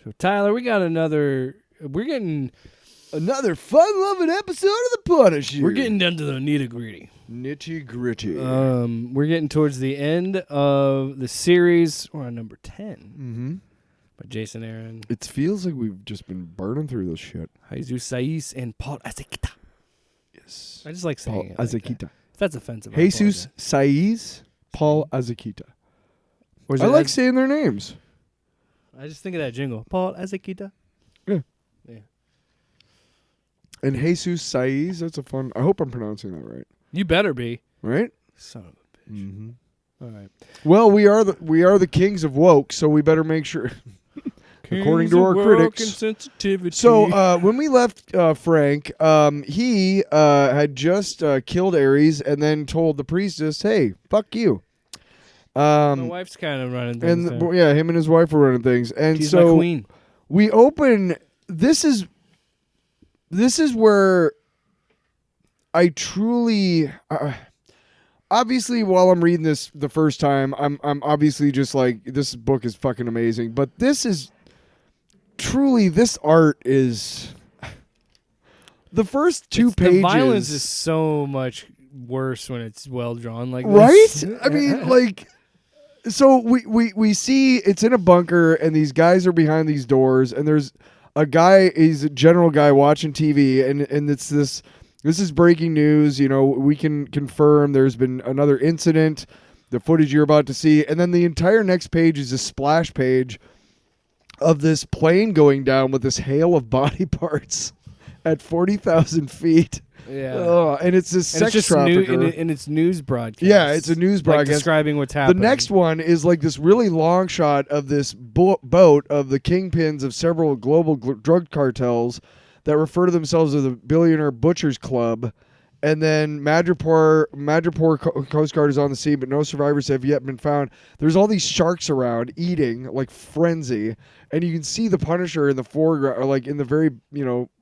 So Tyler, we're getting another fun-loving episode of The Punisher. We're getting down to the nitty-gritty. Nitty-gritty. We're getting towards the end of the series. We're on number 10. Mm-hmm. By Jason Aaron. It feels like we've just been burning through this shit. Jesus Saiz and Paul Azequita. Yes. I just like saying Paul it. Like Azequita. that. If that's offensive. Jesus Saiz, Paul Azequita. I like saying their names. I just think of that jingle. Paul Azequita. Yeah. Yeah. And Jesus Saiz, that's a fun... I hope I'm pronouncing that right. You better be. Right? Son of a bitch. Mm-hmm. All right. Well, we are the kings of woke, so we better make sure... According to our critics. So when we left Frank, he had just killed Ares and then told the priestess, "Hey, fuck you." My wife's kind of running things. And him and his wife were running things, and she's so my queen. We open. This is where I truly. Obviously, while I'm reading this the first time, I'm obviously just like, this book is fucking amazing, but this is. Truly, this art is the first two pages. The violence is so much worse when it's well drawn like right? this. I mean, like, so we see it's in a bunker, and these guys are behind these doors, and there's a guy. He's a general guy watching TV, and it's this. This is breaking news. You know, we can confirm there's been another incident. The footage you're about to see, and then the entire next page is a splash page of this plane going down with this hail of body parts at 40,000 feet. Yeah. And it's this sex trafficker. And it's news broadcast. Yeah, it's a news broadcast. Like describing what's happening. The next one is like this really long shot of this boat of the kingpins of several global drug cartels that refer to themselves as the Billionaire Butchers Club. And then Madripoor Coast Guard is on the scene, but no survivors have yet been found. There's all these sharks around eating like frenzy, and you can see the Punisher in the foreground, or like in the very,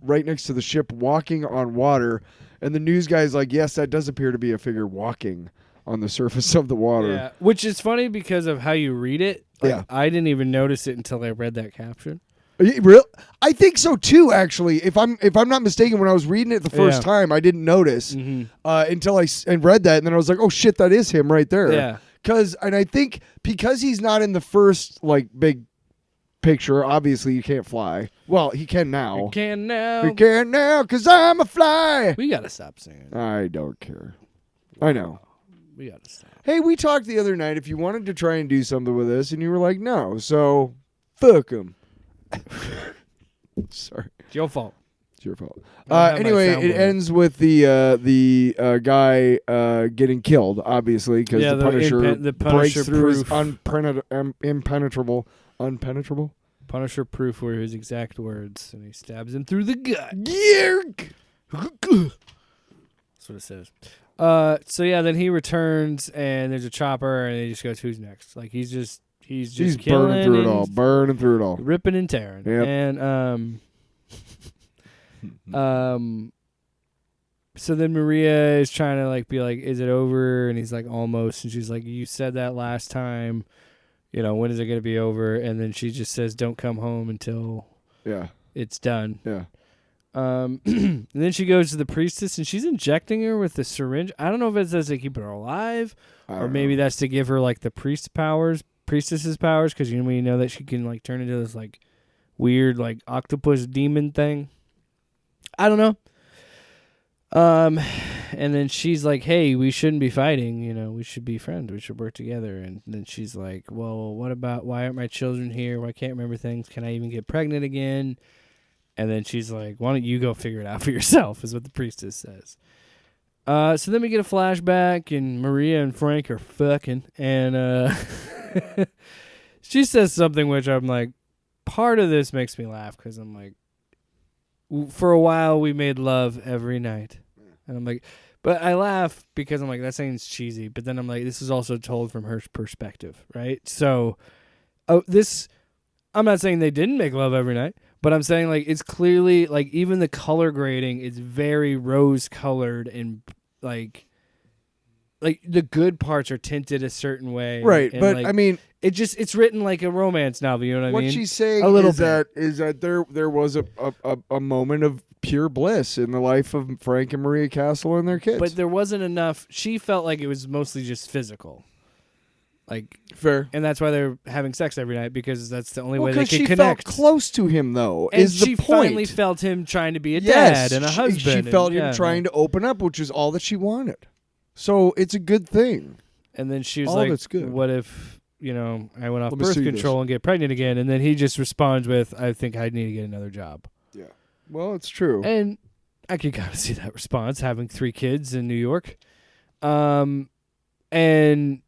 right next to the ship, walking on water. And the news guy's like, "Yes, that does appear to be a figure walking on the surface of the water." Yeah, which is funny because of how you read it. Like, yeah, I didn't even notice it until I read that caption. Real? I think so too. Actually, if I'm not mistaken, when I was reading it the first time, I didn't notice until I read that, and then I was like, "Oh shit, that is him right there." Yeah. And I think because he's not in the first like big picture, obviously you can't fly. Well, he can now. You can now. You can now, 'cause I'm a fly. We gotta stop singing. I don't care. I know. We gotta stop. Hey, we talked the other night if you wanted to try and do something with this, and you were like, "No," so fuck him. Sorry. It's your fault. It's your fault. Anyway, it ends with the guy getting killed, obviously, because the Punisher breaks through his impenetrable. Punisher proof were his exact words, and he stabs him through the gut. That's what it says. So yeah, then he returns, and there's a chopper, and he just goes, "Who's next?" Like he's just burning through it all, ripping and tearing. Yep. And so then Maria is trying to be like, "Is it over?" And he's like, "Almost." And she's like, "You said that last time. When is it going to be over?" And then she just says, "Don't come home until it's done." Yeah. And then she goes to the priestess, and she's injecting her with the syringe. I don't know if it says to keep her alive, or maybe that's to give her like the priestess's powers, because we know that she can turn into this weird octopus demon thing. I don't know. And then she's like, "Hey, we shouldn't be fighting. We should be friends. We should work together." And then she's like, "Well, what about, why aren't my children here? Why can't I remember things? Can I even get pregnant again?" And then she's like, "Why don't you go figure it out for yourself?" is what the priestess says. So then we get a flashback, and Maria and Frank are fucking, and she says something which I'm like, part of this makes me laugh, because I'm like, for a while we made love every night. And I'm like, but I laugh because I'm like, that sounds cheesy. But then I'm like, this is also told from her perspective, right? So I'm not saying they didn't make love every night, but I'm saying it's clearly even the color grading is very rose colored, and the good parts are tinted a certain way. Right. And but I mean, it's written like a romance novel. You know what I mean? What she's saying A little is that there was a moment of pure bliss in the life of Frank and Maria Castle and their kids. But there wasn't enough. She felt like it was mostly just physical. Like fair. And that's why they're having sex every night, because that's the only way they can she connect. Felt close to him, though, and is the she point. finally felt him trying to be a dad and a husband. She felt him trying to open up, which is all that she wanted. So it's a good thing. And then she was all like, of it's good. what if, I went off Let me birth see control this. and get pregnant again? And then he just responds with, I think I need to get another job. Yeah. Well, it's true. And I could kind of see that response, having 3 kids in New York. And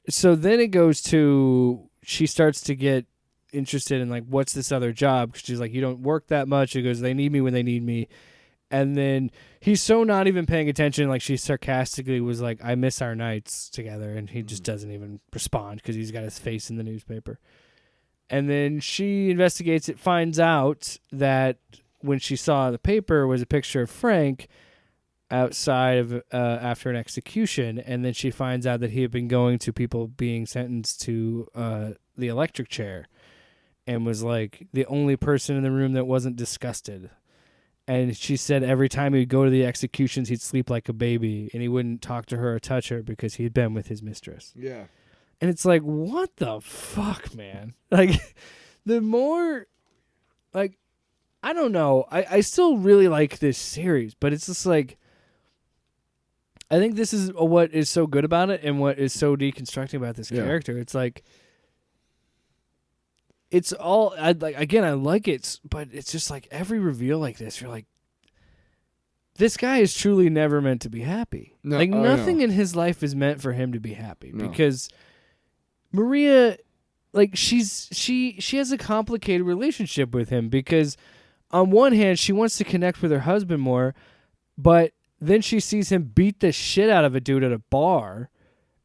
so then it goes to, she starts to get interested in, like, what's this other job? 'Cause she's like, you don't work that much. She goes, they need me when they need me. And then he's so not even paying attention. Like, she sarcastically was like, I miss our nights together. And he just doesn't even respond because he's got his face in the newspaper. And then she investigates it, finds out that when she saw the paper was a picture of Frank outside of after an execution. And then she finds out that he had been going to people being sentenced to the electric chair and was like the only person in the room that wasn't disgusted. And she said every time he would go to the executions, he'd sleep like a baby and he wouldn't talk to her or touch her because he'd been with his mistress. Yeah. And it's like, what the fuck, man? Like, the more, like, I don't know. I still really like this series, but it's just like, I think this is what is so good about it and what is so deconstructing about this character. It's like, it's all, I like it, but it's just like every reveal like this, you're like, this guy is truly never meant to be happy. No, like, nothing in his life is meant for him to be happy. No. Because Maria, like, she has a complicated relationship with him, because on one hand, she wants to connect with her husband more, but then she sees him beat the shit out of a dude at a bar,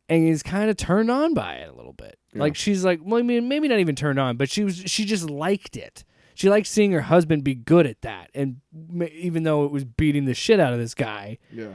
and he's kind of turned on by it a little bit. Yeah. Like, she's like, well, I mean, maybe not even turned on, but she just liked it. She liked seeing her husband be good at that, and even though it was beating the shit out of this guy. Yeah.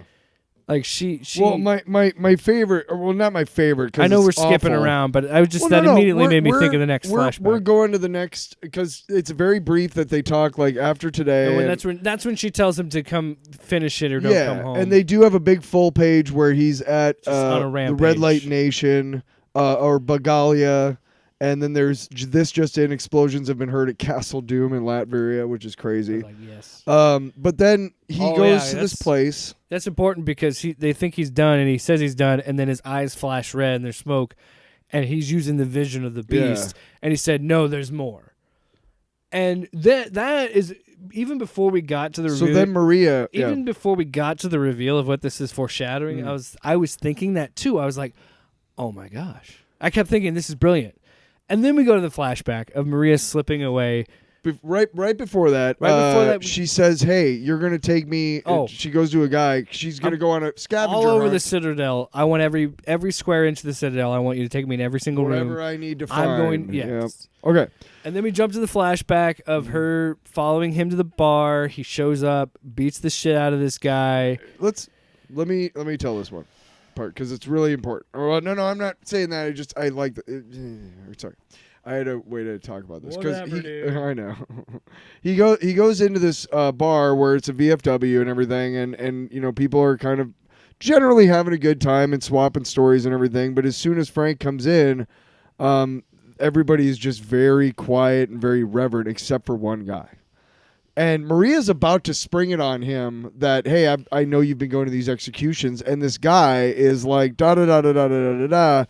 Like, she well, my favorite, well, not my favorite, because I know we're awful. skipping around, but I was just immediately made me think of the next flashback. We're going to the next, because it's very brief that they talk, like, after today. And that's when she tells him to come finish it or don't come home. And they do have a big full page where he's at on a the rampage. Red Light Nation or Bagalia. And then there's this just in, explosions have been heard at Castle Doom in Latveria, which is crazy. Like, yes. But then he goes to this place. That's important because they think he's done, and he says he's done, and then his eyes flash red and there's smoke, and he's using the vision of the beast. Yeah. And he said, no, there's more. And that is, even before we got to the reveal. So then Maria. Even before we got to the reveal of what this is foreshadowing, I was thinking that too. I was like, oh my gosh. I kept thinking, this is brilliant. And then we go to the flashback of Maria slipping away. Right before that, she says, hey, you're going to take me. Oh. She goes to a guy. She's going to go on a scavenger all over hunt. the Citadel. I want every square inch of the Citadel. I want you to take me in every single room. Whatever I need to find. I'm going, yes. Yep. Okay. And then we jump to the flashback of her following him to the bar. He shows up, beats the shit out of this guy. Let me tell this one part because it's really important. Oh, no, I'm not saying that. I like sorry. I had a way to talk about this because I know he goes into this bar where it's a VFW and everything, and people are kind of generally having a good time and swapping stories and everything. But as soon as Frank comes in, everybody is just very quiet and very reverent except for one guy. And Maria's about to spring it on him that, hey, I know you've been going to these executions, and this guy is like da da da da da da da da,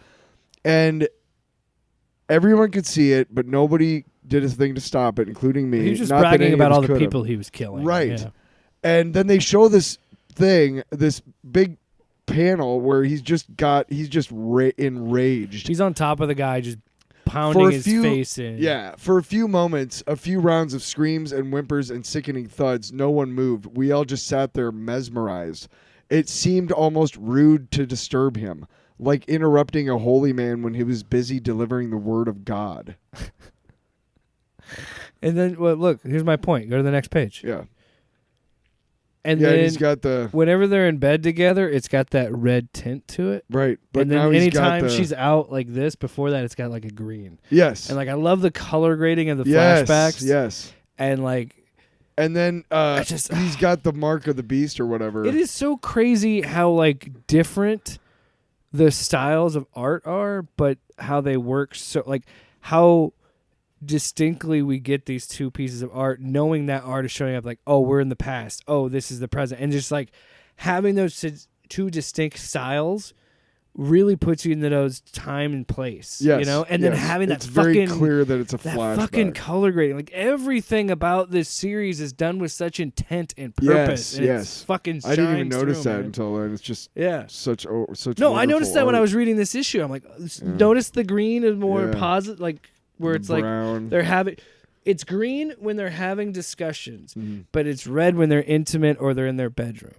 and everyone could see it, but nobody did a thing to stop it, including me. He was just bragging about all the people he was killing. Right. Yeah. And then they show this thing, this big panel where he's just enraged. He's on top of the guy, just pounding his face in. Yeah. For a few moments, a few rounds of screams and whimpers and sickening thuds, no one moved. We all just sat there mesmerized. It seemed almost rude to disturb him, like interrupting a holy man when he was busy delivering the word of God. And then, well, look, here's my point. Go to the next page. Yeah. And yeah, then he's got the whenever they're in bed together, it's got that red tint to it. right. But And then now he's got anytime the she's out like this, before that, it's got like a green. yes, And like I love the color grading of the yes, flashbacks. yes. And like And then he's got the mark of the beast or whatever. it is so crazy how like different the styles of art are, but how they work so like how distinctly we get these two pieces of art, knowing that art is showing up like, oh, we're in the past, oh, this is the present, and just like having those two distinct styles really puts you into those time and place. Yes, you know, and then having that it's fucking very clear that it's a that flashback. fucking color grading, like everything about this series is done with such intent and purpose. Yes, and yes. it's fucking I didn't even shines notice through, that man. until then. It's just Yeah. such. No, I noticed that when I was reading this issue. I'm like, notice the green is more Yeah. positive, like where it's brown. like they're having. It's green when they're having discussions, Mm-hmm. but it's red when they're intimate or they're in their bedroom.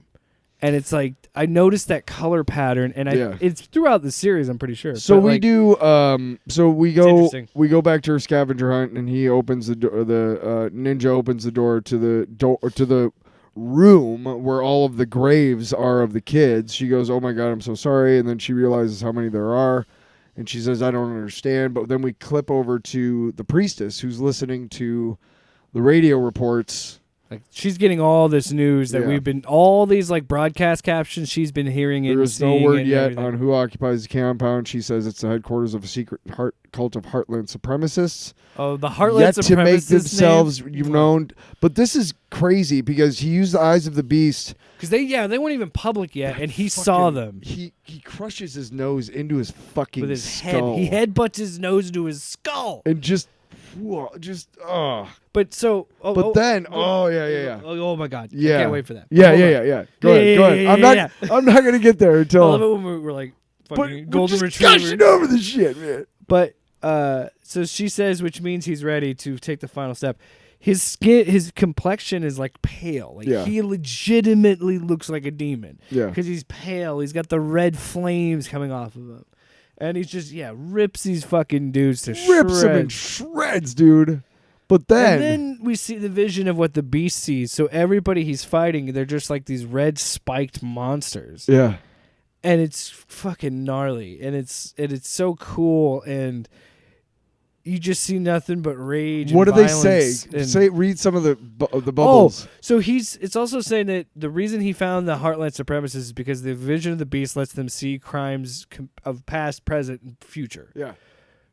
And it's like I noticed that color pattern, and it's throughout the series. I'm pretty sure. So but we like, do. So we go. interesting. We go back to her scavenger hunt, and he opens the door. The ninja opens the door to the room where all of the graves are of the kids. She goes, "Oh my god, I'm so sorry," and then she realizes how many there are, and she says, "I don't understand." But then we clip over to the priestess who's listening to the radio reports. Like she's getting all this news that Yeah. we've been all these like broadcast captions she's been hearing and There is no seeing word and yet everything. on who occupies the compound. She says it's the headquarters of a secret cult of Heartland supremacists. Oh, the Heartland Yet to make supremacists themselves name? known. But this is crazy because he used the eyes of the beast. Because they weren't even public yet, and he saw them He crushes his nose into his fucking with his skull. head. He headbutts his nose into his skull. And just. But so, yeah. Oh my god, Yeah. I can't wait for that. Yeah. Hold on. Go ahead. Yeah. I'm not gonna get there I until. love it when we're like fucking But golden we're just retrievers. gushing over the shit, man. But so she says, which means he's ready to take the final step. His skin, his complexion is like pale. Like Yeah. he legitimately looks like a demon. Yeah. Because he's pale. He's got the red flames coming off of him, and he's just rips these fucking dudes to Rips him in shreds. shreds, dude. But And then we see the vision of what the beast sees. So everybody he's fighting, they're just like these red spiked monsters. yeah. And it's fucking gnarly, and it's so cool, and you just see nothing but rage. What and do they say? violence and- Read some of the bubbles. so it's also saying that the reason he found the Heartland supremacists is because the vision of the beast lets them see crimes of past, present, and future. Yeah.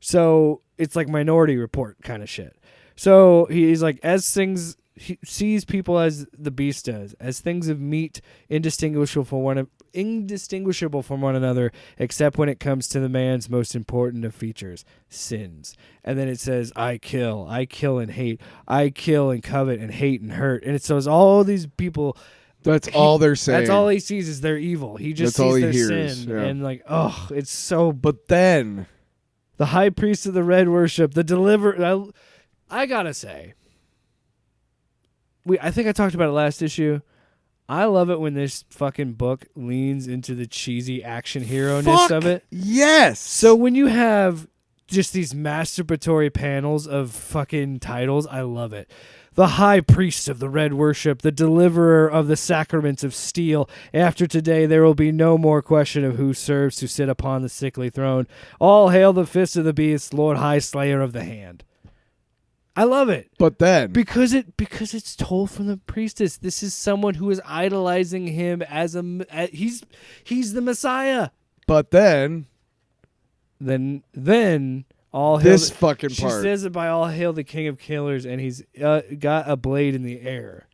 So it's like Minority Report kind of shit. So he's like, he sees people as the beast does, as things of meat indistinguishable from one another, except when it comes to the man's most important of features, sins. And then it says, I kill and hate, I kill and covet and hate and hurt. And it says all these people. That's all they're saying. That's all he sees is their evil. He just That's all sees he their hears, sin. yeah. And like, oh, it's so. But then The high priest of the red worship, the deliverer. I gotta say, I think I talked about it last issue. I love it when this fucking book leans into the cheesy action hero-ness of it. Yes. So when you have just these masturbatory panels of fucking titles, I love it. The high priest of the red worship, the deliverer of the sacraments of steel. After today, there will be no more question of who serves to sit upon the sickly throne. All hail the fist of the beast, Lord High Slayer of the Hand. I love it. But then Because it's told from the priestess. This is someone who is idolizing him as he's the Messiah. But then all hail this fucking she part. says it by all hail the king of killers, and he's got a blade in the air,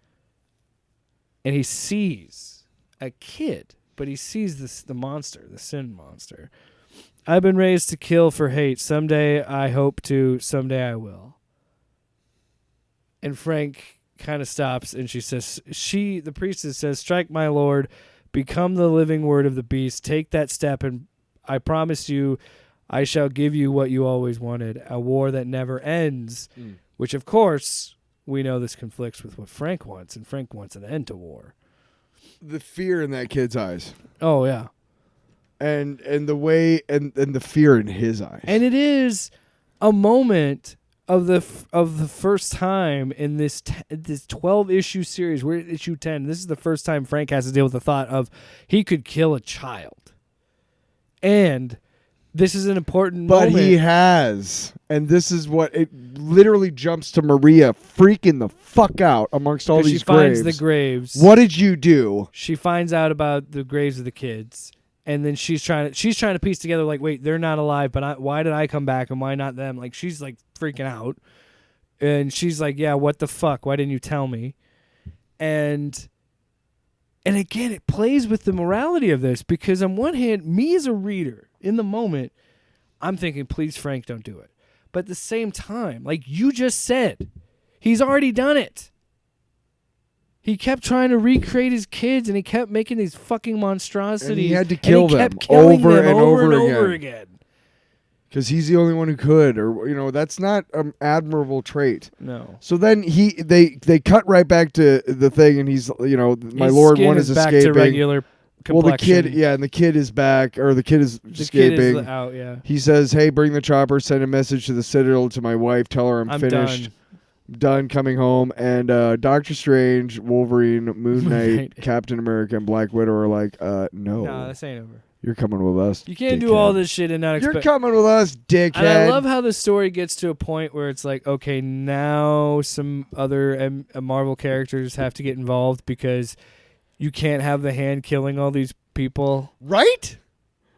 and he sees a kid, but he sees the monster, the sin monster. I've been raised to kill for hate. Someday I hope to. Someday I will. And Frank kind of stops, and she says, the priestess says, strike my lord, become the living word of the beast, take that step, and I promise you, I shall give you what you always wanted, a war that never ends, which, of course, we know this conflicts with what Frank wants, and Frank wants an end to war. The fear in that kid's eyes. Oh, yeah. And the way and the fear in his eyes. And it is a moment of the first time in this 12 issue series. We're at issue 10. This is the first time Frank has to deal with the thought of he could kill a child, and this is an important But moment. he has, and this is what it literally jumps to Maria freaking the fuck out amongst all these she finds graves. the graves. What did you do? She finds out about the graves of the kids. And then she's trying to piece together, like, wait, they're not alive, but why did I come back and why not them? Like, she's like freaking out, and she's like, yeah, what the fuck? Why didn't you tell me? And again, it plays with the morality of this, because on one hand, me as a reader in the moment, I'm thinking, please, Frank, don't do it. But at the same time, like you just said, he's already done it. He kept trying to recreate his kids, and he kept making these fucking monstrosities. And he had to kill them over and over again. Because he's the only one who could, or that's not an admirable trait. No. So then they cut right back to the thing, and he's my His lord skin one is is back escaping. to regular Well, the complexion. kid, and the kid is back, or the kid is The escaping. kid is out. Yeah. He says, "Hey, bring the chopper. Send a message to the Citadel to my wife. Tell her I'm finished." Done. Done coming home, and Doctor Strange, Wolverine, Moon Knight, Knight. Captain America, and Black Widow are like, no, No, this ain't over. you're coming with us. You can't dickhead. do all this shit and not You're expect. coming with us, dickhead. And I love how the story gets to a point where it's like, okay, now some other Marvel characters have to get involved because you can't have the Hand killing all these people. Right?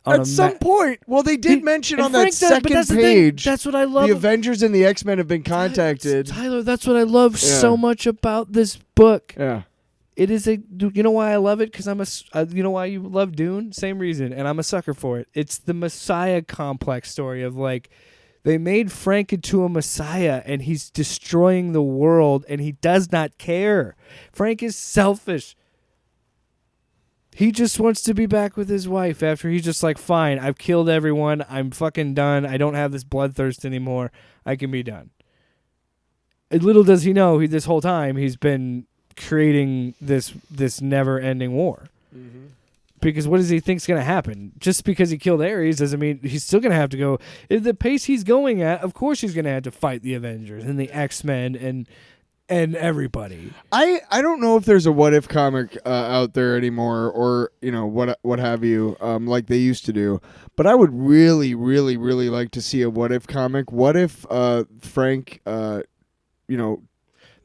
on At some point. Well, they did mention on that Frank does, but second that's the page. thing. That's what I love. The Avengers and the X-Men have been contacted. Tyler, that's what I love Yeah. so much about this book. Yeah. It is you know why I love it? Because you know why you love Dune? Same reason, and I'm a sucker for it. It's the Messiah complex story of like, they made Frank into a Messiah, and he's destroying the world, and he does not care. Frank is selfish. He just wants to be back with his wife after he's just like, fine, I've killed everyone. I'm fucking done. I don't have this bloodthirst anymore. I can be done. And little does he know, this whole time he's been creating this never-ending war. Mm-hmm. Because what does he think's going to happen? Just because he killed Ares doesn't mean he's still going to have to go. At the pace he's going at, of course he's going to have to fight the Avengers and the X-Men and everybody. I don't know if there's a What If comic out there anymore, or what have you, like they used to do. But I would really, really, really like to see a What If comic. What if Frank, there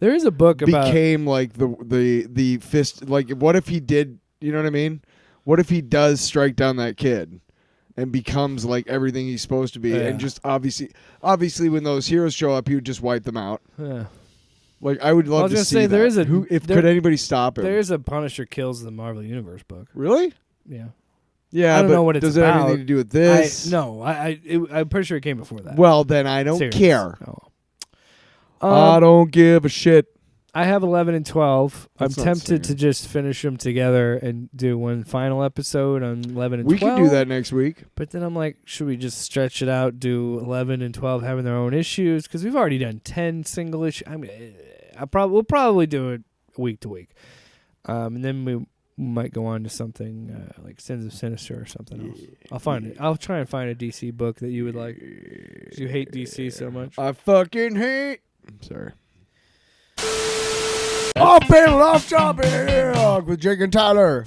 is a book about became like the fist. Like, what if he did? You know what I mean? What if he does strike down that kid and becomes like everything he's supposed to be, and just obviously when those heroes show up, he would just wipe them out. Yeah. Like, I would love to see say, that. there is a could anybody stop him? There's a Punisher Kills the Marvel Universe book. Really? Yeah. Yeah, I don't know what it's does about. it have anything to do with this? I'm pretty sure it came before that. Well, then I don't care. Oh. I don't give a shit. I have 11 and 12. That's I'm not tempted to singing. just finish them together and do one final episode on 11 and 12. We could do that next week. But then I'm like, should we just stretch it out, do 11 and 12 having their own issues? Because we've already done 10 single issues. I mean, we'll probably do it week to week. And then we might go on to something like Sins of Sinister or something else. I'll find it. I'll try and find a DC book that you would like. 'Cause you hate DC so much. I fucking hate. I'm sorry. Off panel, off topic with Jake and Tyler.